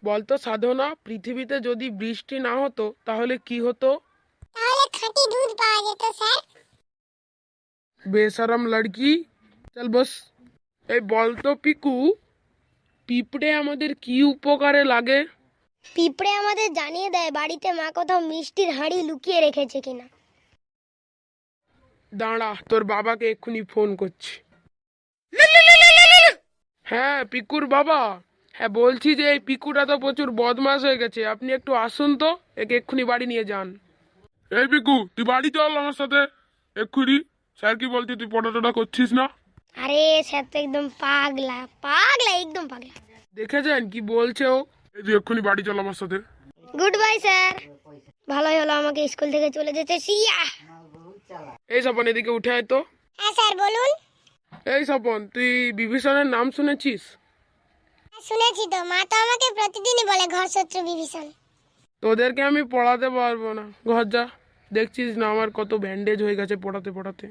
বলতো সাধনা, পৃথিবীতে যদি বৃষ্টি না হতো তাহলে কি হতো? তাহলে খাঁটি দুধ পাওয়া যেত স্যার। বেশরম লড়কি, চল বস। এই বলতো পিকু, পিঁপড়ে আমাদের কি উপকারে লাগে? পিঁপড়ে আমাদের জানিয়ে দেয় বাড়িতে মা কোথাও মিষ্টির হাঁড়ি লুকিয়ে রেখেছে কিনা। দাঁড়া, তোর বাবাকে এক্ষুনি ফোন করছি। হ্যাঁ পিকুর বাবা। হ্যাঁ বলছি যে এই পিকুটা তো প্রচুর বদমাশ হয়ে গেছে, আপনি একটু আসুন তো, একে এক্ষুনি বাড়ি নিয়ে যান। এই পিকু, তুই বাড়ি চল আমার সাথে এক্ষুনি। স্যার কি বলছি, তুই পড়াশোনা করছিস না? আরে স্যার তো একদম পাগলা পাগলা, একদম পাগলা। দেখেছেন কি বলছে ও? এই তুই এক্ষুনি বাড়ি চল আমার সাথে। Good bye sir. ভালোই হলো আমাকে স্কুল থেকে চলে যেতে সিয়া। এই স্বপন, এদিকে উঠে আয় তো। হ্যাঁ স্যার বলুন। এই স্বপন, তুই বিভীষণের নাম শুনেছিস? শুনেছি তো, মা তো আমাকে প্রতিদিনই বলে ঘর শত্রু বিভীষণ। তোদেরকে আমি পড়াতে পারবো না, ঘর যা। দেখছিস না আমার কত ব্যান্ডেজ হয়ে গেছে পড়াতে পড়াতে।